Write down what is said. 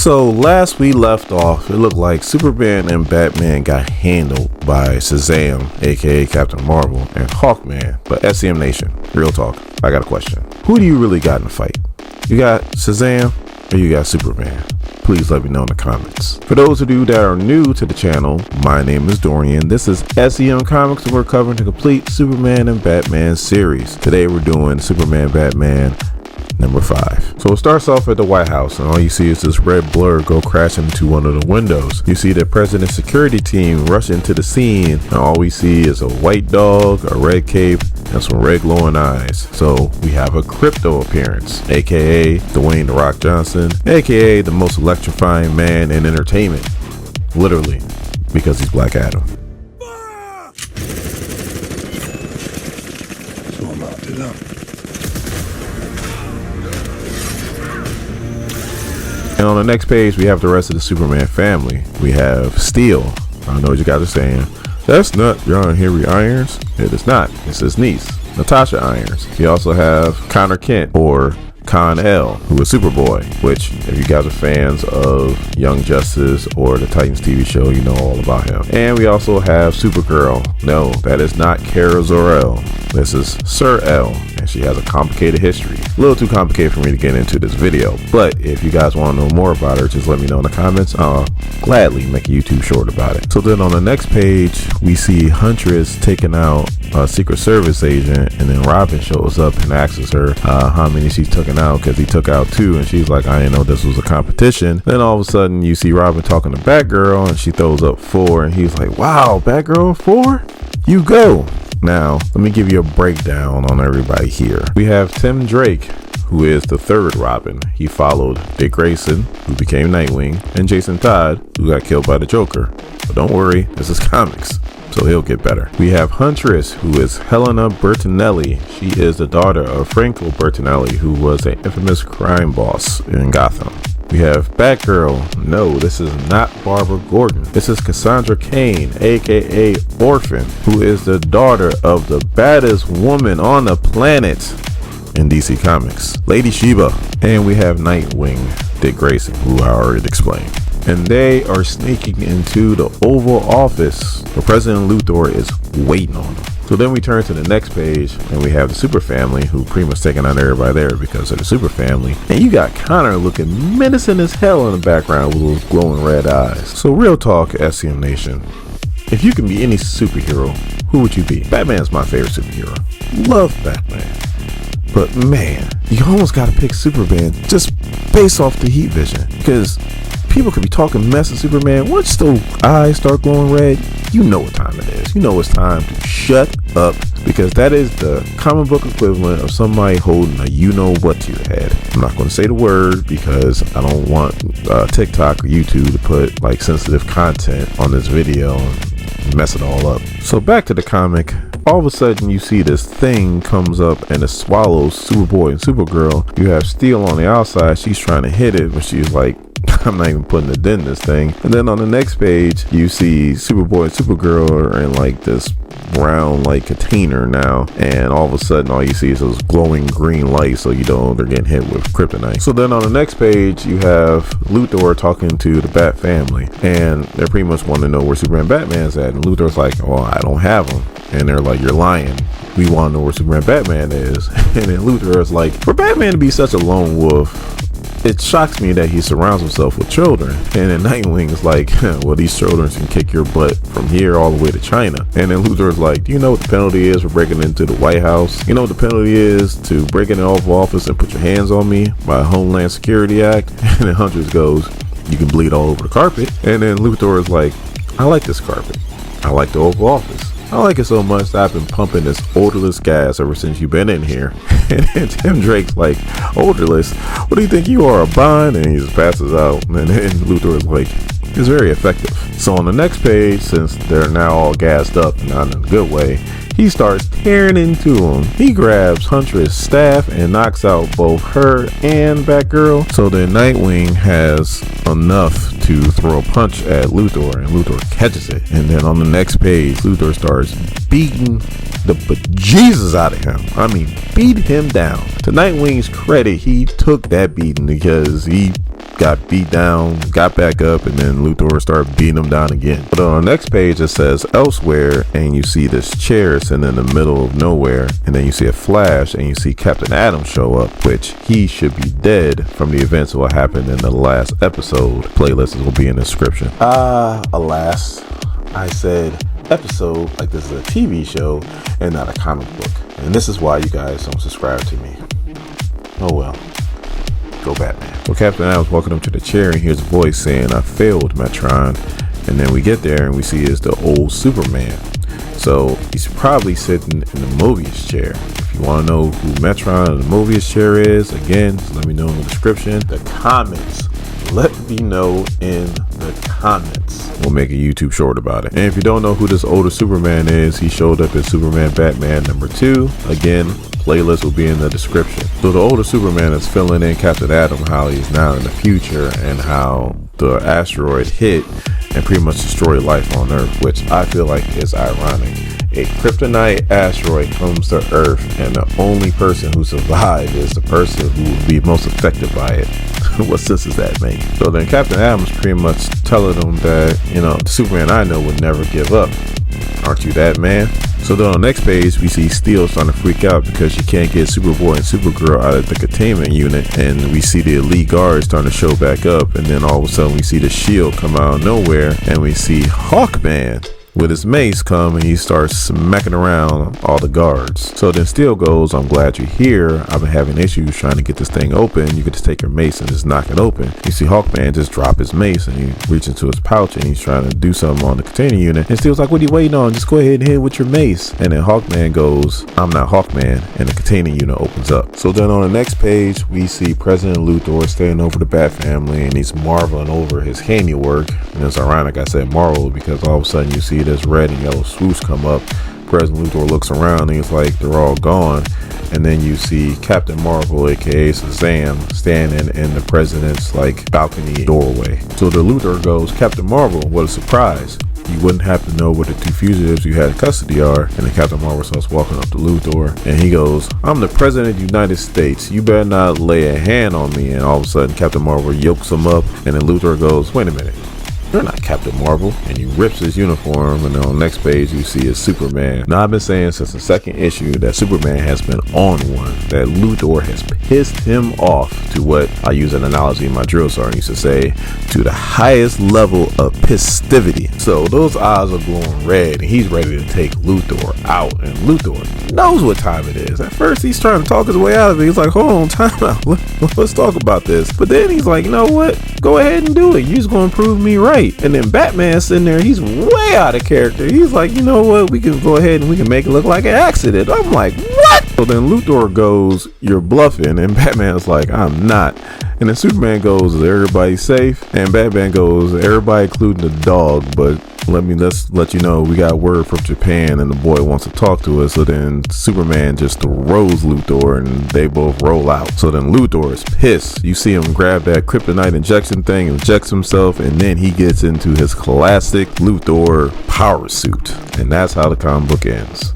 So last we left off, it looked like Superman and Batman got handled by Shazam, aka Captain Marvel, and Hawkman. But SCM Nation, real talk, I got a question. Who do you really got in the fight? You got Shazam or you got Superman? Please let me know in the comments. For those of you that are new to the channel, my name is Dorian. This is SCM Comics and we're covering the complete Superman and Batman series. Today we're doing Superman Batman number 5. So it starts off at the White House and all you see is this red blur go crashing into one of the windows. You see the president's security team rush into the scene and all we see is a white dog, a red cape, and some red glowing eyes. So we have a crypto appearance, aka Dwayne "The Rock" Johnson, aka the most electrifying man in entertainment. Literally, because he's Black Adam. So I locked it up. And on the next page, we have the rest of the Superman family. We have Steel. I know what you guys are saying. That's not John Henry Irons. It is not. It's his niece, Natasha Irons. We also have Connor Kent, or Con-El, who is Superboy, which if you guys are fans of Young Justice or the Titans TV show, you know all about him. And we also have Supergirl. No, that is not Kara Zor-El. This is Sir-El, and she has a complicated history. A little too complicated for me to get into this video, but if you guys want to know more about her, just let me know in the comments. I'll gladly make a YouTube short about it. So then on the next page, we see Huntress taking out a Secret Service agent, and then Robin shows up and asks her how many she's taken out, because he took out 2, and she's like, I didn't know this was a competition. Then all of a sudden you see Robin talking to Batgirl and she throws up 4, and he's like, wow, Batgirl 4? You go. Now let me give you a breakdown on everybody here. We have Tim Drake, who is the 3rd Robin. He followed Dick Grayson, who became Nightwing, and Jason Todd, who got killed by the Joker. But don't worry, this is comics, so he'll get better. We have Huntress, who is Helena Bertinelli. She is the daughter of Franco Bertinelli, who was an infamous crime boss in Gotham. We have Batgirl. No, this is not Barbara Gordon. This is Cassandra Cain, aka Orphan, who is the daughter of the baddest woman on the planet in DC Comics, Lady Sheba. And we have Nightwing, Dick Grayson, who I already explained. And they are sneaking into the Oval Office where President Luthor is waiting on them. So then we turn to the next page and we have the Super Family, who pretty much taking out everybody there because of the Super Family. And you got Connor looking menacing as hell in the background with those glowing red eyes. So real talk, SCM Nation, if you can be any superhero, who would you be? Batman's my favorite superhero. Love Batman. But man, you almost gotta pick Superman just based off the heat vision, because people could be talking mess to Superman. Once the eyes start glowing red, you know what time it is. You know it's time to shut up, because that is the comic book equivalent of somebody holding a you-know-what to your head. I'm not going to say the word because I don't want TikTok or YouTube to put like sensitive content on this video and mess it all up. So back to the comic. All of a sudden you see this thing comes up and it swallows Superboy and Supergirl. You have Steel on the outside. She's trying to hit it, but she's like, I'm not even putting a dent in this thing. And then on the next page, you see Superboy and Supergirl are in like this brown like container now, and all of a sudden all you see is those glowing green lights, so you know they're getting hit with kryptonite. So then on the next page you have Luthor talking to the Bat family, and they're pretty much wanting to know where Superman Batman's at, and Luthor's like, well, I don't have him. And they're like, you're lying, we want to know where Superman Batman is. And then Luthor is like, for Batman to be such a lone wolf, it shocks me that he surrounds himself with children. And then Nightwing is like, well, these children can kick your butt from here all the way to China. And then Luthor is like, do you know what the penalty is for breaking into the White House? You know what the penalty is to break in the Oval Office and put your hands on me by Homeland Security Act? And then Huntress goes, you can bleed all over the carpet. And then Luthor is like, I like this carpet. I like the Oval Office. I like it so much that I've been pumping this odorless gas ever since you've been in here. And then Tim Drake's like, odorless? What do you think you are, a Bond? And he just passes out. And then Luthor is like, it's very effective. So on the next page, since they're now all gassed up and not in a good way, he starts tearing into him. He grabs Huntress' staff and knocks out both her and Batgirl. So then Nightwing has enough to throw a punch at Luthor, and Luthor catches it. And then on the next page, Luthor starts beating the bejesus out of him. I mean, beat him down. To Nightwing's credit, he took that beating because he got beat down, got back up, and then Luthor started beating him down again. But on the next page it says elsewhere, and you see this chair sitting in the middle of nowhere, and then you see a flash and you see Captain Atom show up, which he should be dead from the events of what happened in the last episode. Playlists will be in the description. Alas, I said episode like this is a TV show and not a comic book, and this is why you guys don't subscribe to me. Oh well, go Batman. Well, Captain Atom's walking up to the chair and hears a voice saying, "I failed, Metron." And then we get there and we see it's the old Superman. So he's probably sitting in the Mobius chair. If you want to know who Metron and the Mobius chair is, again, just let me know in the description. The comments. Let me know in the comments. We'll make a YouTube short about it. And if you don't know who this older Superman is, he showed up in Superman Batman #2. Again, playlist will be in the description. So the older Superman is filling in Captain Atom how he's now in the future and how the asteroid hit and pretty much destroyed life on Earth, which I feel like is ironic. A kryptonite asteroid comes to Earth and the only person who survived is the person who would be most affected by it. What sense does that make? So then Captain Atom's pretty much telling them that, you know, the Superman I know would never give up. Aren't you that man? So then on the next page, we see Steel starting to freak out because she can't get Superboy and Supergirl out of the containment unit. And we see the elite guards starting to show back up. And then all of a sudden we see the Shield come out of nowhere. And we see Hawkman with his mace come and he starts smacking around all the guards. So then Steel goes, "I'm glad you're here. I've been having issues trying to get this thing open. You could just take your mace and just knock it open." You see Hawkman just drop his mace and he reaches into his pouch and he's trying to do something on the container unit. And Steel's like, "What are you waiting on? Just go ahead and hit it with your mace." And then Hawkman goes, "I'm not Hawkman," and the container unit opens up. So then on the next page, we see President Luthor standing over the Bat family and he's marveling over his handiwork. And it's ironic I said marvel because all of a sudden you see this red and yellow swoosh come up. President Luthor looks around and he's like, they're all gone. And then you see Captain Marvel, aka Shazam, standing in the president's like balcony doorway. So the Luthor goes, "Captain Marvel, what a surprise. You wouldn't have to know what the two fugitives you had in custody are." And then Captain Marvel starts walking up to Luthor and he goes, "I'm the president of the United States. You better not lay a hand on me." And all of a sudden Captain Marvel yokes him up and then Luthor goes, "Wait a minute. You're not Captain Marvel," and he rips his uniform, and then on the next page you see is Superman. Now I've been saying since the second issue that Superman has been on one, that Luthor has pissed him off to what I use an analogy my drill sergeant used to say, to the highest level of pistivity. So those eyes are glowing red and he's ready to take Luthor out, and Luthor knows what time it is. At first he's trying to talk his way out of it. He's like, "Hold on, time out. Let's talk about this." But then he's like, "You know what? Go ahead and do it. You're just going to prove me right." And then Batman's sitting there, he's way out of character. He's like, "You know what, we can go ahead and we can make it look like an accident." I'm like, what? So then Luthor goes, "You're bluffing," and Batman's like, "I'm not." And then Superman goes, "Is everybody safe?" And Batman goes, "Everybody including the dog, but let's let you know we got word from Japan and the boy wants to talk to us." So then Superman just throws Luthor and they both roll out. So then Luthor is pissed. You see him grab that kryptonite injection thing, injects himself, and then he gets into his classic Luthor power suit. And that's how the comic book ends.